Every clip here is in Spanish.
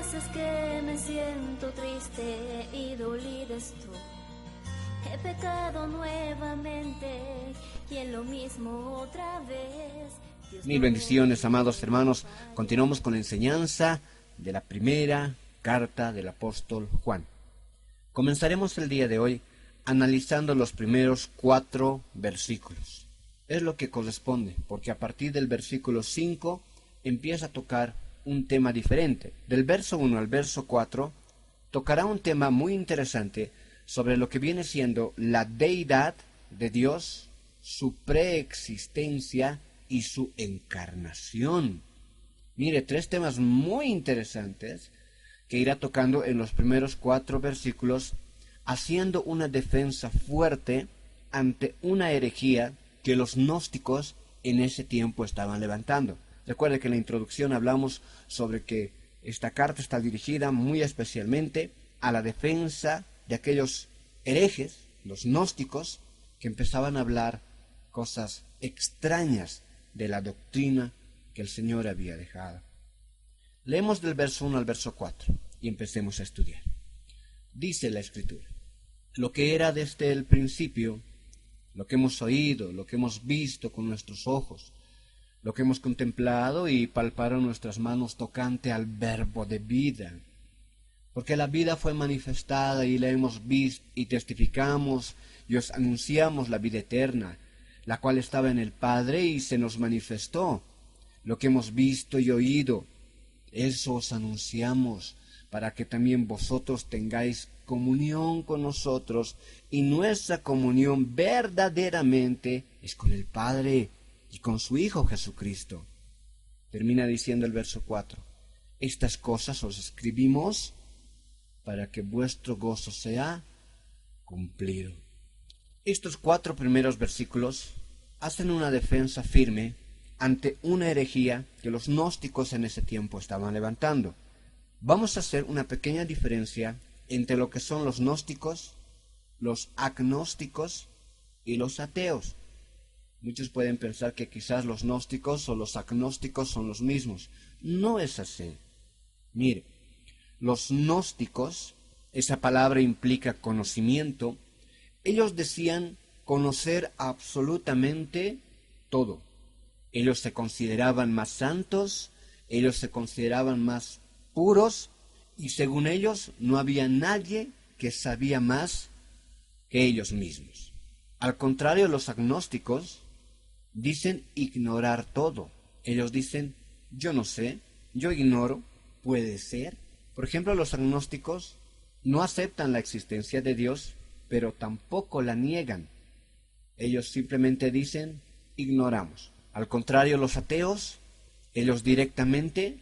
veces que me siento triste y dolida estoy. He pecado nuevamente y en lo mismo otra vez. Mil bendiciones, amados hermanos. Continuamos con la enseñanza de la primera carta del apóstol Juan. Comenzaremos el día de hoy analizando los primeros 4 versículos. Es lo que corresponde, porque a partir del versículo 5 empieza a tocar un tema diferente. Del verso 1 al verso 4 tocará un tema muy interesante sobre lo que viene siendo la deidad de Dios, su preexistencia y su encarnación. Mire, 3 temas muy interesantes que irá tocando en los primeros 4 versículos, haciendo una defensa fuerte ante una herejía que los gnósticos en ese tiempo estaban levantando. Recuerde que en la introducción hablamos sobre que esta carta está dirigida muy especialmente a la defensa de aquellos herejes, los gnósticos, que empezaban a hablar cosas extrañas de la doctrina que el Señor había dejado. Leemos del verso 1 al verso 4 y empecemos a estudiar. Dice la Escritura: lo que era desde el principio, lo que hemos oído, lo que hemos visto con nuestros ojos, lo que hemos contemplado y palparon nuestras manos tocante al verbo de vida. Porque la vida fue manifestada y la hemos visto y testificamos y os anunciamos la vida eterna, la cual estaba en el Padre y se nos manifestó. Lo que hemos visto y oído, eso os anunciamos, para que también vosotros tengáis comunión con nosotros, y nuestra comunión verdaderamente es con el Padre y con su Hijo Jesucristo. Termina diciendo el verso 4: estas cosas os escribimos para que vuestro gozo sea cumplido. Estos 4 primeros versículos hacen una defensa firme ante una herejía que los gnósticos en ese tiempo estaban levantando. Vamos a hacer una pequeña diferencia entre lo que son los gnósticos, los agnósticos y los ateos. Muchos pueden pensar que quizás los gnósticos o los agnósticos son los mismos. No es así. Mire, los gnósticos, esa palabra implica conocimiento. Ellos decían conocer absolutamente todo. Ellos se consideraban más santos, ellos se consideraban más puros, y según ellos no había nadie que sabía más que ellos mismos. Al contrario, los agnósticos dicen ignorar todo. Ellos dicen: yo no sé, yo ignoro, puede ser. Por ejemplo, los agnósticos no aceptan la existencia de Dios, pero tampoco la niegan. Ellos simplemente dicen: ignoramos. Al contrario, los ateos, ellos directamente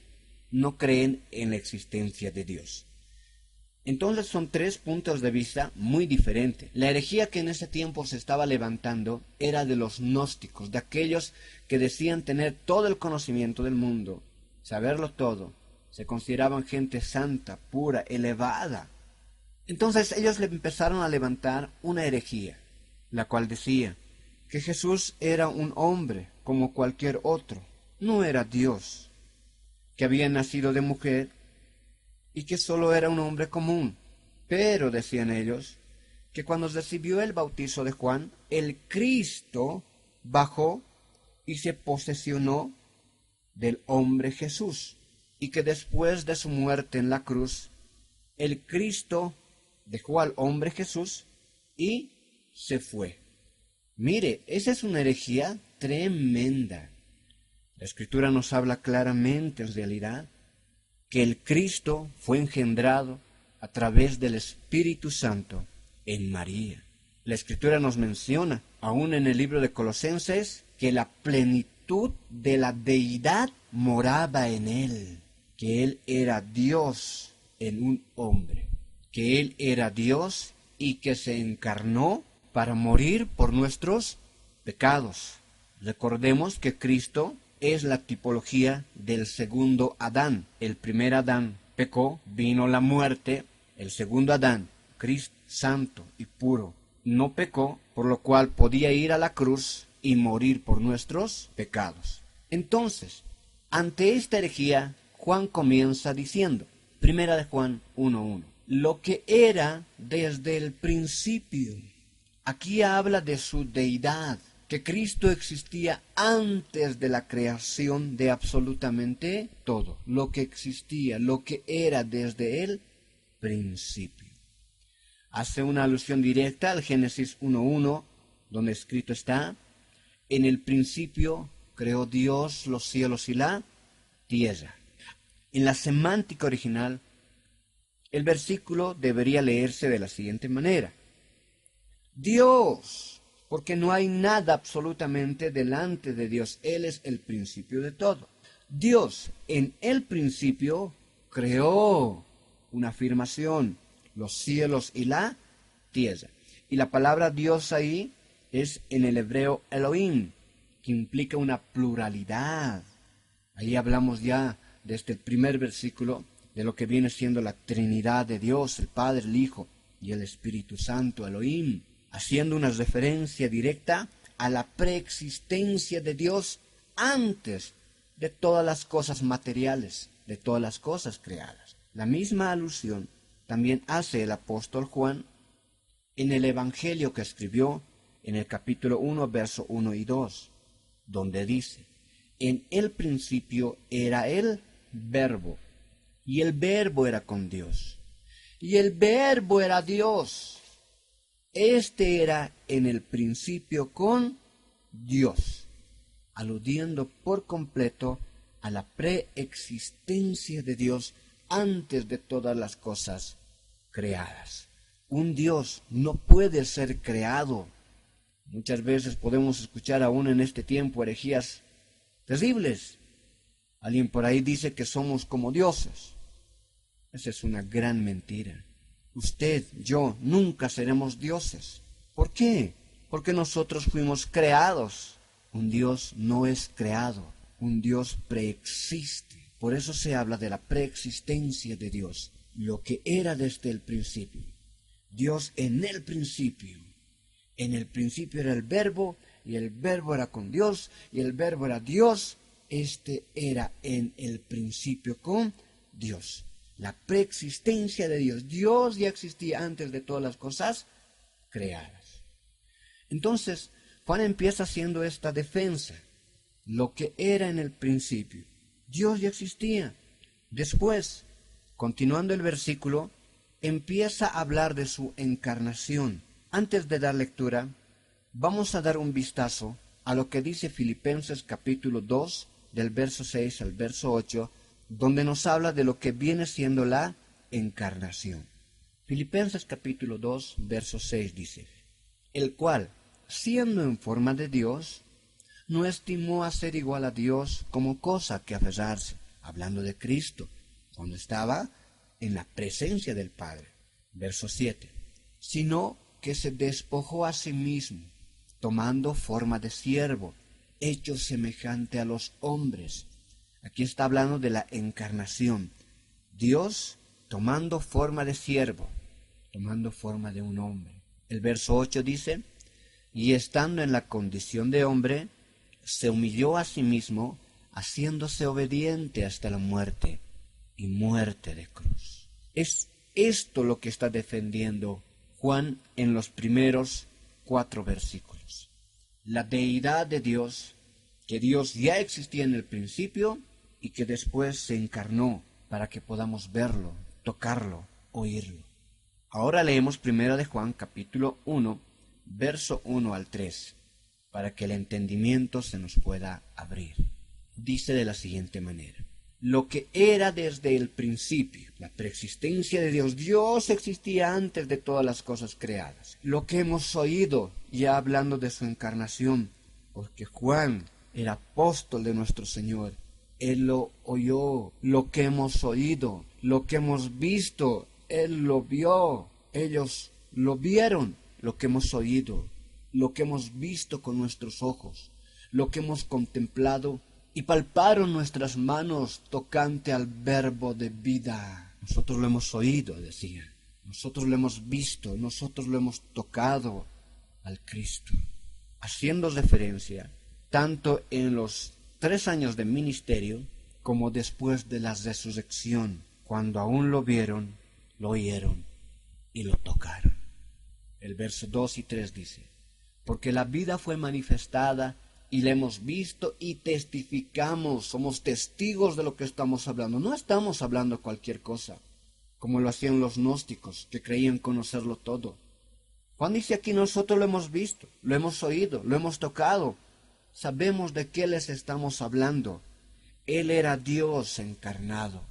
no creen en la existencia de Dios. Entonces son 3 puntos de vista muy diferentes. La herejía que en ese tiempo se estaba levantando era de los gnósticos, de aquellos que decían tener todo el conocimiento del mundo, saberlo todo. Se consideraban gente santa, pura, elevada. Entonces ellos le empezaron a levantar una herejía, la cual decía que Jesús era un hombre como cualquier otro, no era Dios, que había nacido de mujer y que solo era un hombre común. Pero, decían ellos, que cuando recibió el bautizo de Juan, el Cristo bajó y se posesionó del hombre Jesús, y que después de su muerte en la cruz, el Cristo dejó al hombre Jesús y se fue. Mire, esa es una herejía tremenda. La Escritura nos habla claramente, en realidad, que el Cristo fue engendrado a través del Espíritu Santo en María. La Escritura nos menciona, aún en el libro de Colosenses, que la plenitud de la deidad moraba en él, que él era Dios en un hombre, que él era Dios y que se encarnó para morir por nuestros pecados. Recordemos que Cristo es la tipología del segundo Adán. El primer Adán pecó, vino la muerte. El segundo Adán, Cristo santo y puro, no pecó, por lo cual podía ir a la cruz y morir por nuestros pecados. Entonces, ante esta herejía, Juan comienza diciendo: Primera de Juan 1:1. Lo que era desde el principio. Aquí habla de su deidad, que Cristo existía antes de la creación de absolutamente todo. Lo que existía, lo que era desde el principio. Hace una alusión directa al Génesis 1:1, donde escrito está: en el principio creó Dios los cielos y la tierra. En la semántica original, el versículo debería leerse de la siguiente manera: Dios, porque no hay nada absolutamente delante de Dios. Él es el principio de todo. Dios en el principio creó, una afirmación, los cielos y la tierra. Y la palabra Dios ahí es en el hebreo Elohim, que implica una pluralidad. Ahí hablamos ya desde el primer versículo de lo que viene siendo la Trinidad de Dios, el Padre, el Hijo y el Espíritu Santo, Elohim, haciendo una referencia directa a la preexistencia de Dios antes de todas las cosas materiales, de todas las cosas creadas. La misma alusión también hace el apóstol Juan en el Evangelio que escribió en el capítulo 1, verso 1 y 2, donde dice: en el principio era el Verbo, y el Verbo era con Dios, y el Verbo era Dios. Este era en el principio con Dios, aludiendo por completo a la preexistencia de Dios antes de todas las cosas creadas. Un Dios no puede ser creado. Muchas veces podemos escuchar aún en este tiempo herejías terribles. Alguien por ahí dice que somos como dioses. Esa es una gran mentira. Usted, yo, nunca seremos dioses. ¿Por qué? Porque nosotros fuimos creados. Un Dios no es creado. Un Dios preexiste. Por eso se habla de la preexistencia de Dios, lo que era desde el principio. Dios en el principio. En el principio era el Verbo, y el Verbo era con Dios, y el Verbo era Dios. Este era en el principio con Dios. La preexistencia de Dios. Dios ya existía antes de todas las cosas creadas. Entonces, Juan empieza haciendo esta defensa. Lo que era en el principio. Dios ya existía. Después, continuando el versículo, empieza a hablar de su encarnación. Antes de dar lectura, vamos a dar un vistazo a lo que dice Filipenses capítulo 2, del verso 6 al verso 8, donde nos habla de lo que viene siendo la encarnación. Filipenses capítulo 2, verso 6 dice: el cual, siendo en forma de Dios, no estimó a ser igual a Dios como cosa que aferrarse, hablando de Cristo, cuando estaba en la presencia del Padre. Verso 7, sino que se despojó a sí mismo, tomando forma de siervo, hecho semejante a los hombres. Aquí está hablando de la encarnación. Dios tomando forma de siervo, tomando forma de un hombre. El verso 8 dice: y estando en la condición de hombre, se humilló a sí mismo, haciéndose obediente hasta la muerte, y muerte de cruz. Es esto lo que está defendiendo Juan en los primeros 4 versículos. La deidad de Dios, que Dios ya existía en el principio y que después se encarnó para que podamos verlo, tocarlo, oírlo. Ahora leemos 1 de Juan capítulo 1, verso 1 al 3, para que el entendimiento se nos pueda abrir. Dice de la siguiente manera: lo que era desde el principio, la preexistencia de Dios. Dios existía antes de todas las cosas creadas. Lo que hemos oído, ya hablando de su encarnación, porque Juan era apóstol de nuestro Señor. Él lo oyó, lo que hemos oído, lo que hemos visto, Él lo vio. Ellos lo vieron, lo que hemos oído, lo que hemos visto con nuestros ojos, lo que hemos contemplado, y palparon nuestras manos tocante al Verbo de vida. Nosotros lo hemos oído, decía. Nosotros lo hemos visto, nosotros lo hemos tocado al Cristo. Haciendo referencia tanto en los 3 años de ministerio como después de la resurrección. cuando aún lo vieron, lo oyeron y lo tocaron. El verso 2 y 3 dice: porque la vida fue manifestada y la hemos visto y testificamos, somos testigos de lo que estamos hablando. No estamos hablando cualquier cosa, como lo hacían los gnósticos, que creían conocerlo todo. Juan dice aquí: nosotros lo hemos visto, lo hemos oído, lo hemos tocado. Sabemos de qué les estamos hablando. Él era Dios encarnado.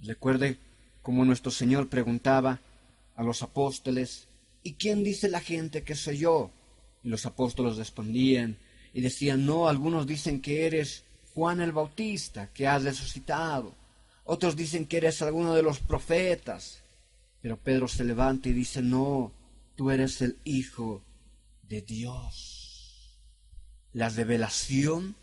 Recuerde como nuestro Señor preguntaba a los apóstoles: ¿y quién dice la gente que soy yo? Y los apóstoles respondían y decían: no, algunos dicen que eres Juan el Bautista, que has resucitado. Otros dicen que eres alguno de los profetas. Pero Pedro se levanta y dice: no, tú eres el Hijo de Dios. La revelación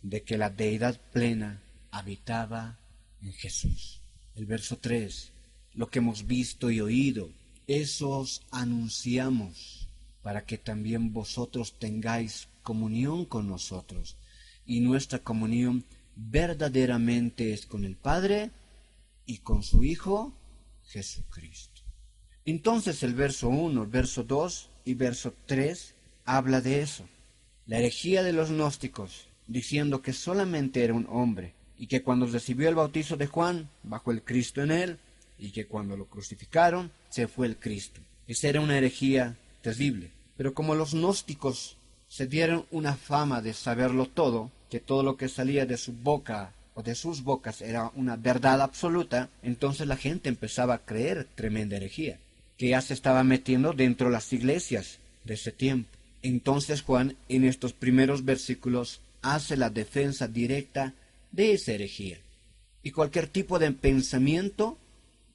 de que la deidad plena habitaba en Jesús. El verso 3: lo que hemos visto y oído, eso os anunciamos, para que también vosotros tengáis comunión con nosotros. Y nuestra comunión verdaderamente es con el Padre y con su Hijo Jesucristo. Entonces el verso 1, el verso 2 y verso 3 habla de eso. La herejía de los gnósticos, diciendo que solamente era un hombre, y que cuando recibió el bautizo de Juan, bajó el Cristo en él, y que cuando lo crucificaron, se fue el Cristo. Esa era una herejía terrible. Pero como los gnósticos se dieron una fama de saberlo todo, que todo lo que salía de su boca o de sus bocas era una verdad absoluta, entonces la gente empezaba a creer tremenda herejía, que ya se estaba metiendo dentro de las iglesias de ese tiempo. Entonces Juan, en estos primeros versículos, hace la defensa directa de esa herejía y cualquier tipo de pensamiento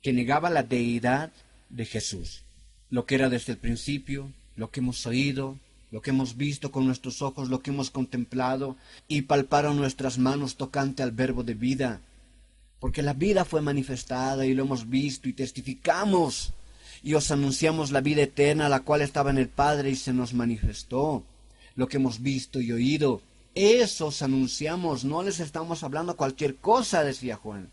que negaba la deidad de Jesús, lo que era desde el principio, lo que hemos oído, lo que hemos visto con nuestros ojos, lo que hemos contemplado y palparon nuestras manos tocante al verbo de vida, porque la vida fue manifestada y lo hemos visto y testificamos y os anunciamos la vida eterna, la cual estaba en el Padre y se nos manifestó. Lo que hemos visto y oído, eso os anunciamos, no les estamos hablando cualquier cosa, decía Juan.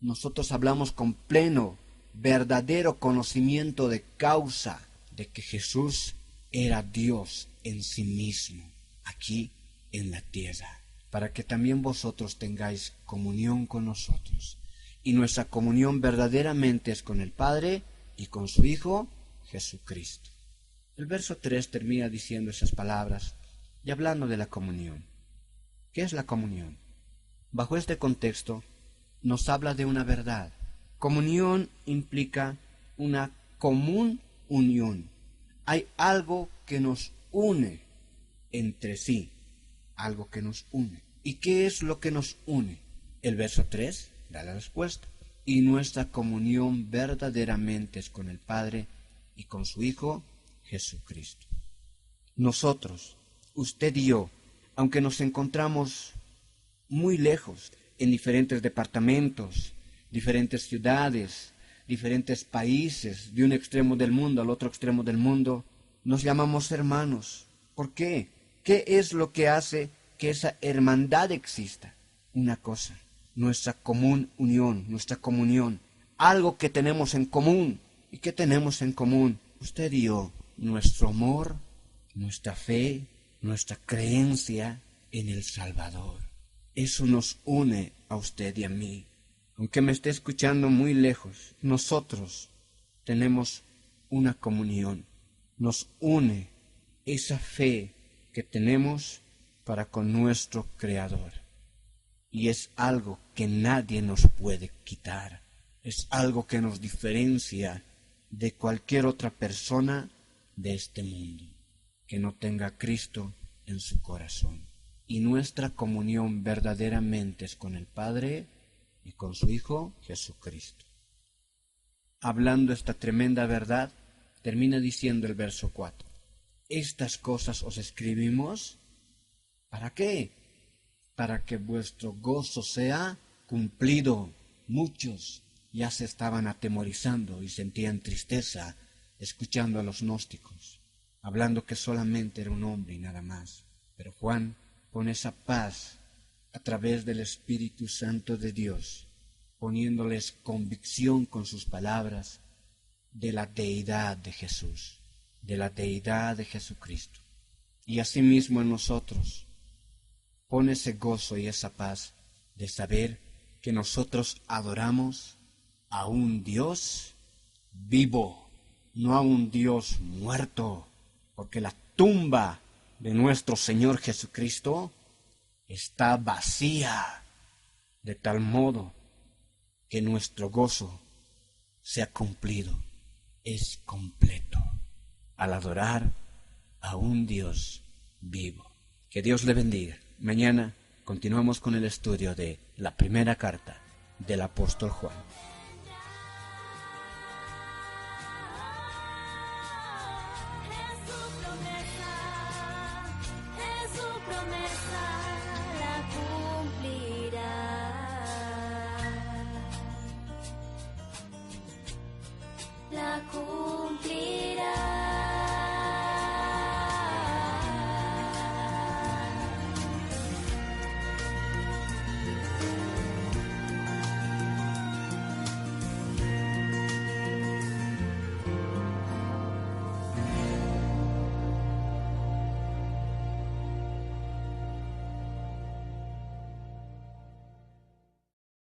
Nosotros hablamos con pleno, verdadero conocimiento de causa de que Jesús era Dios en sí mismo, aquí en la tierra, para que también vosotros tengáis comunión con nosotros. Y nuestra comunión verdaderamente es con el Padre y con su Hijo Jesucristo. El verso 3 termina diciendo esas palabras y hablando de la comunión. ¿Qué es la comunión? Bajo este contexto nos habla de una verdad. Comunión implica una común unión. Hay algo que nos une entre sí, algo que nos une. ¿Y qué es lo que nos une? El verso 3 da la respuesta. Y nuestra comunión verdaderamente es con el Padre y con su Hijo Jesucristo. Nosotros, usted y yo, aunque nos encontramos muy lejos, en diferentes departamentos, diferentes ciudades, diferentes países, de un extremo del mundo al otro extremo del mundo, nos llamamos hermanos. ¿Por qué? ¿Qué es lo que hace que esa hermandad exista? Una cosa: nuestra común unión, nuestra comunión, algo que tenemos en común. ¿Y qué tenemos en común? Usted y yo, nuestro amor, nuestra fe, nuestra creencia en el Salvador. Eso nos une a usted y a mí. Aunque me esté escuchando muy lejos, nosotros tenemos una comunión. Nos une esa fe que tenemos para con nuestro Creador. Y es algo que nadie nos puede quitar. Es algo que nos diferencia de cualquier otra persona de este mundo que no tenga a Cristo en su corazón. Y nuestra comunión verdaderamente es con el Padre y con su Hijo Jesucristo. Hablando esta tremenda verdad, termina diciendo el verso 4. Estas cosas os escribimos, ¿para qué? Para que vuestro gozo sea cumplido. Muchos ya se estaban atemorizando y sentían tristeza escuchando a los gnósticos, hablando que solamente era un hombre y nada más. Pero Juan, con esa paz, a través del Espíritu Santo de Dios, poniéndoles convicción con sus palabras de la deidad de Jesús, de la deidad de Jesucristo. Y asimismo en nosotros pone ese gozo y esa paz de saber que nosotros adoramos a un Dios vivo, no a un Dios muerto, porque la tumba de nuestro Señor Jesucristo está vacía, de tal modo que nuestro gozo se ha cumplido, es completo, al adorar a un Dios vivo. Que Dios le bendiga. Mañana continuamos con el estudio de la primera carta del apóstol Juan.